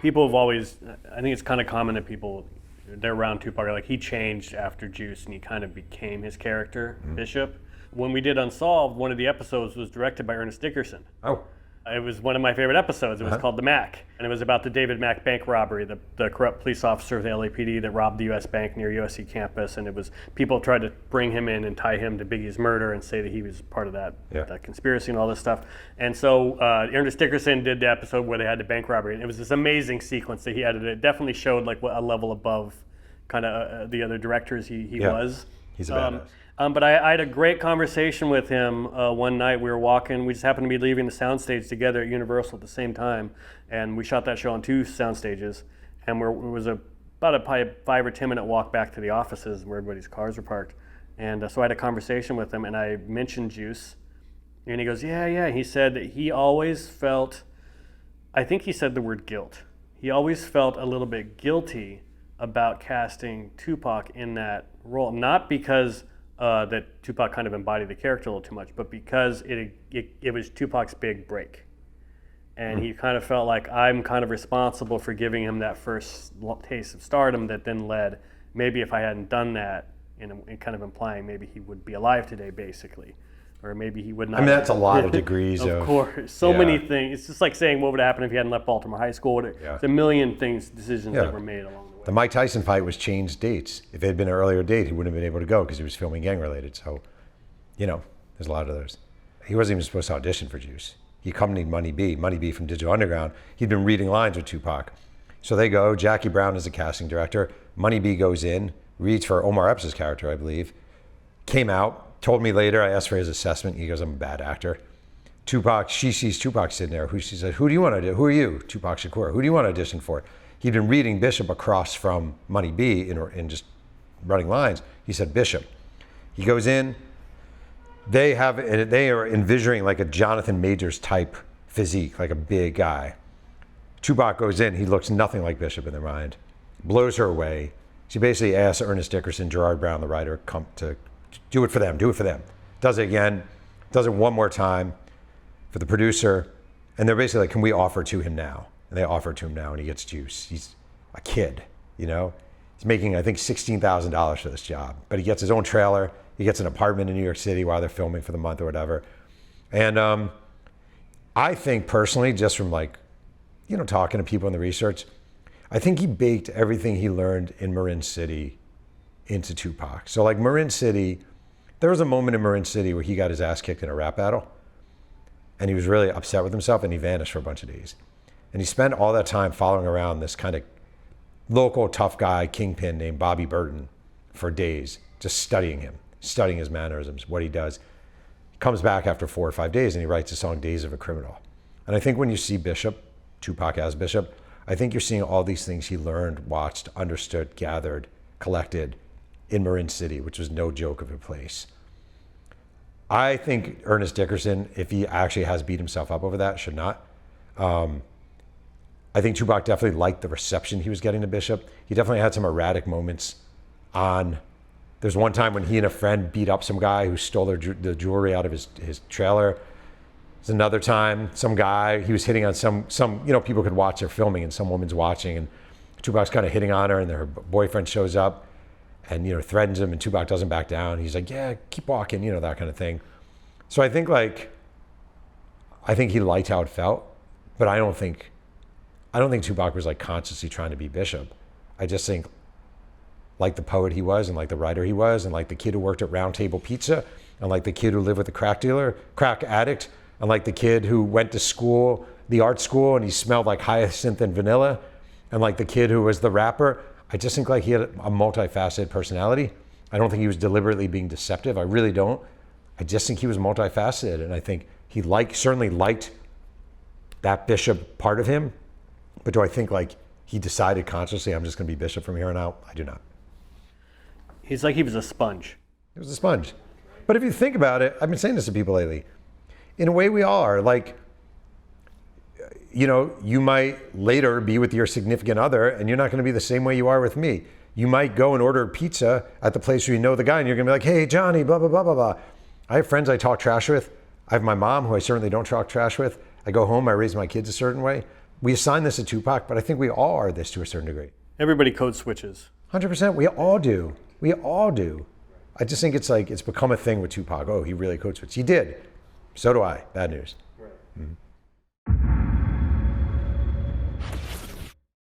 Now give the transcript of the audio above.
people have always, I think it's kind of common that people, they're around Tupac, like he changed after Juice and he kind of became his character, Bishop. When we did Unsolved, one of the episodes was directed by Ernest Dickerson. Oh. It was one of my favorite episodes. It was called The Mac, and it was about the David Mack bank robbery, the corrupt police officer of the LAPD that robbed the U.S. bank near USC campus, and it was people tried to bring him in and tie him to Biggie's murder and say that he was part of that conspiracy and all this stuff. And so Ernest Dickerson did the episode where they had the bank robbery, and it was this amazing sequence that he edited. It definitely showed like what a level above kind of the other directors he was. He's a badass. But I had a great conversation with him one night. We were walking. We just happened to be leaving the soundstage together at Universal at the same time, and we shot that show on 2 sound stages. And it was about a 5 or 10 minute walk back to the offices where everybody's cars were parked. And so I had a conversation with him, and I mentioned Juice, and he goes, "Yeah." He said that he always felt, I think he said the word guilt. He always felt a little bit guilty about casting Tupac in that role, not because that Tupac kind of embodied the character a little too much, but because it was Tupac's big break. And he kind of felt like I'm kind of responsible for giving him that first taste of stardom that then led, maybe if I hadn't done that, and kind of implying maybe he would be alive today, basically. Or maybe he would not. I mean, that's a lot of degrees of... Of course. So many things. It's just like saying what would happen if he hadn't left Baltimore High School. There's a million decisions that were made along the way. The Mike Tyson fight was changed dates. If it had been an earlier date, he wouldn't have been able to go because he was filming gang-related. So, there's a lot of those. He wasn't even supposed to audition for Juice. He accompanied Money B from Digital Underground. He'd been reading lines with Tupac. So they go, Jackie Brown is the casting director. Money B goes in, reads for Omar Epps' character, I believe. Came out, told me later, I asked for his assessment. He goes, I'm a bad actor. Tupac, she sees Tupac sitting there. She says, who do you want to do? Who are you? Tupac Shakur. Who do you want to audition for? He'd been reading Bishop across from Money B in just running lines. He said, Bishop. He goes in. They are envisioning like a Jonathan Majors type physique, like a big guy. Tupac goes in. He looks nothing like Bishop in their mind. Blows her away. She basically asks Ernest Dickerson, Gerard Brown, the writer, come to do it for them. Do it for them. Does it again. Does it one more time for the producer. And they're basically like, can we offer to him now? And they offer it to him now, and he gets Juice. He's a kid, He's making, I think, $16,000 for this job. But he gets his own trailer. He gets an apartment in New York City while they're filming for the month or whatever. And I think personally, just from talking to people in the research, I think he baked everything he learned in Marin City into Tupac. So like Marin City, there was a moment in Marin City where he got his ass kicked in a rap battle. And he was really upset with himself, and he vanished for a bunch of days. And he spent all that time following around this kind of local tough guy, kingpin named Bobby Burton for days, just studying him, studying his mannerisms, what he does. He comes back after 4 or 5 days and he writes the song Days of a Criminal. And I think when you see Bishop, Tupac as Bishop, I think you're seeing all these things he learned, watched, understood, gathered, collected in Marin City, which was no joke of a place. I think Ernest Dickerson, if he actually has beat himself up over that, should not. I think Tupac definitely liked the reception he was getting to Bishop. He definitely had some erratic moments there's one time when he and a friend beat up some guy who stole the jewelry out of his trailer. There's another time, some guy, he was hitting on some people could watch their filming and some woman's watching and Tupac's kind of hitting on her and her boyfriend shows up and, threatens him and Tupac doesn't back down. He's like, yeah, keep walking, that kind of thing. So I think he liked how it felt, but I don't think Tupac was consciously trying to be Bishop. I just think like the poet he was and like the writer he was and like the kid who worked at Round Table Pizza and like the kid who lived with the crack addict and like the kid who went to school, the art school, and he smelled like hyacinth and vanilla and like the kid who was the rapper. I just think he had a multifaceted personality. I don't think he was deliberately being deceptive. I really don't. I just think he was multifaceted, and I think he certainly liked that Bishop part of him. But do I think he decided consciously, I'm just going to be Bishop from here on out? I do not. He's like he was a sponge. He was a sponge. But if you think about it, I've been saying this to people lately. In a way, we all are. You might later be with your significant other, and you're not going to be the same way you are with me. You might go and order pizza at the place where you know the guy, and you're going to be like, hey, Johnny, blah, blah, blah, blah, blah. I have friends I talk trash with. I have my mom, who I certainly don't talk trash with. I go home, I raise my kids a certain way. we assign this to Tupac, but I think we all are this to a certain degree. Everybody code switches. 100%. We all do. We all do. I just think it's like, it's become a thing with Tupac. Oh, he really code switched. He did. So do I. Bad news. Right. Mm-hmm.